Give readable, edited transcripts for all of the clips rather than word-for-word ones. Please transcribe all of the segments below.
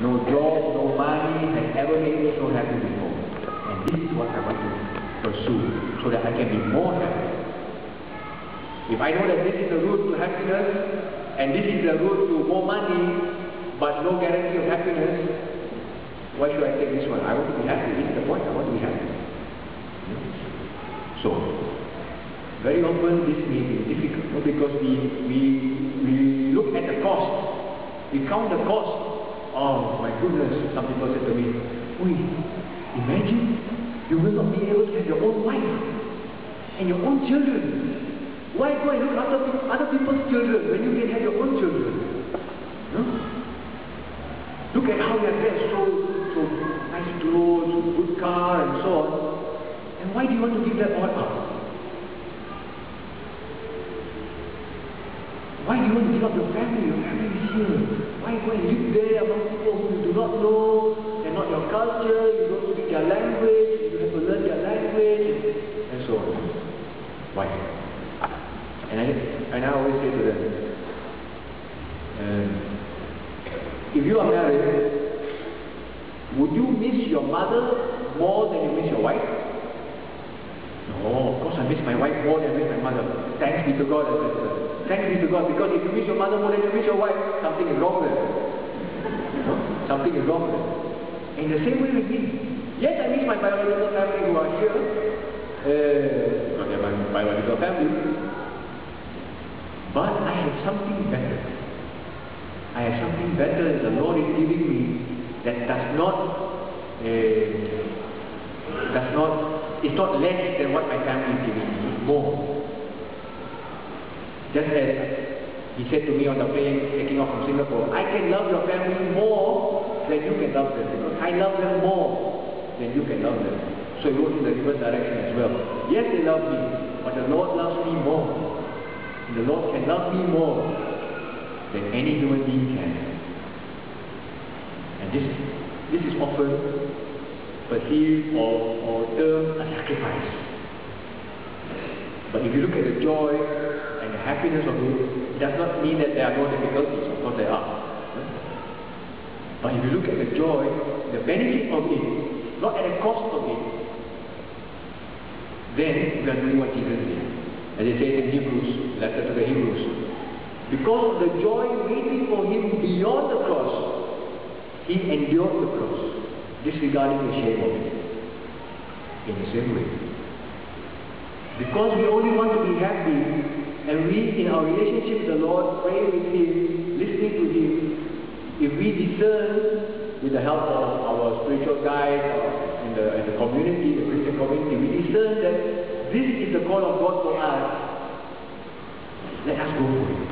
no job, no money has ever made me so happy before. And this is what I want to pursue, so that I can be more happy. If I know that this is the route to happiness, and this is the route to more money, but no guarantee of happiness, why should I take this one? I want to be happy. This is the point. I want to be happy. So, very often this may be difficult, because we look at the cost. We count the cost. Oh my goodness, some people said to me, imagine you will not be able to have your own wife and your own children. Why go and look after other people's children when you can have your own children? Look at how you are dressed, so nice clothes, good car and so on. And why do you want to give that all up? Why do you want to give up your family? Your family is here. Why go and live there among people who you do not know? They're not your culture, you don't speak their language, you have to learn their language, and so on. Why? And I always say to them, if you are married, would you miss your mother more than you miss your wife? No, of course I miss my wife more than I miss my mother. Thanks be to God, I said. Thanks be to God, because if you miss your mother more than you miss your wife, something is wrong there. Something is wrong there. In the same way with me. Yes, I miss my biological family who are here. Not my biological family. But I have something better. I have something better that the Lord is giving me that it's not less than what my family is giving me. It's more. Just as he said to me on the plane taking off from Singapore, I can love your family more than you can love them, because I love them more than you can love them. So he wrote in the reverse direction as well. Yes, they love me, but the Lord loves me more. And the Lord can love me more than any human being can. And this is often perceived or termed a sacrifice. But if you look at the joy and the happiness of it does not mean that there are no difficulties. Of course there are. But if you look at the joy, the benefit of it, not at the cost of it, then we are doing what Jesus did. As it says in Hebrews, letter to the Hebrews. Because of the joy waiting for him beyond the cross, he endured the cross, disregarding the shame of it. In the same way. Because we only want to be happy, and we, in our relationship with the Lord, pray with him, listening to him, if we discern with the help of our spiritual guides and the community, the Christian community, we discern that this is the call of God for us, let us go for it.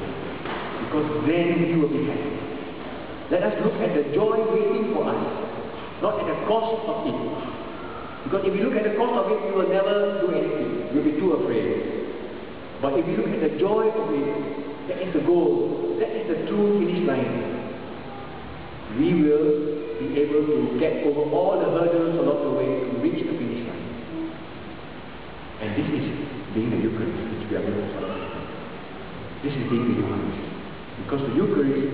Because then we will be happy. Let us look at the joy waiting for us, not at the cost of it. Because if we look at the cost of it, we will never do anything. We'll be too afraid. But if we look at the joy of it, that is the goal. That is the true finish line. We will be able to get over all the hurdles along the way to reach the finish line. And this is being the Eucharist, which we are going to celebrate. This is being the Eucharist. Because the Eucharist,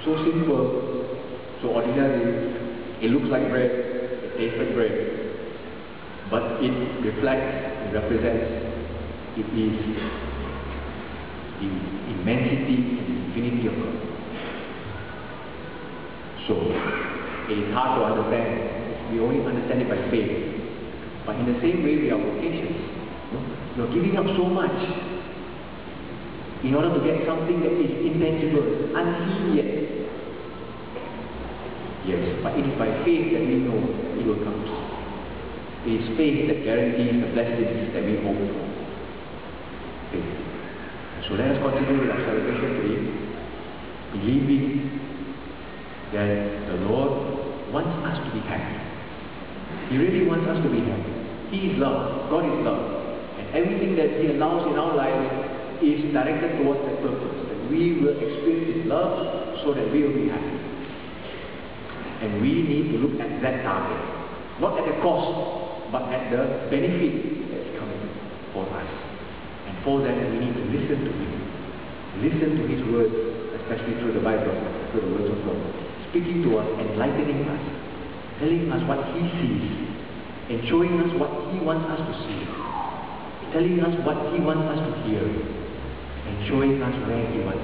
so simple, so ordinary, it looks like bread, it tastes like bread, but it reflects, it represents, it is the immensity and the infinity of God. So, it is hard to understand. We only understand it by faith. But in the same way, we are vocations. You're giving up so much in order to get something that is intangible, unseen yet. Yes, but it is by faith that we know it will come. It is faith that guarantees the blessings that we hope for. Faith. So let us continue with our celebration today, believing that the Lord wants us to be happy. He really wants us to be happy. He is love. God is love. And everything that He allows in our lives is directed towards that purpose, that we will experience His love so that we will be happy. And we need to look at that target, not at the cost, but at the benefit that's coming for us. And for that, we need to listen to Him, listen to His word, especially through the Bible, through the words of God, speaking to us, enlightening us, telling us what He sees, and showing us what He wants us to see, telling us what He wants us to hear, and showing us where He wants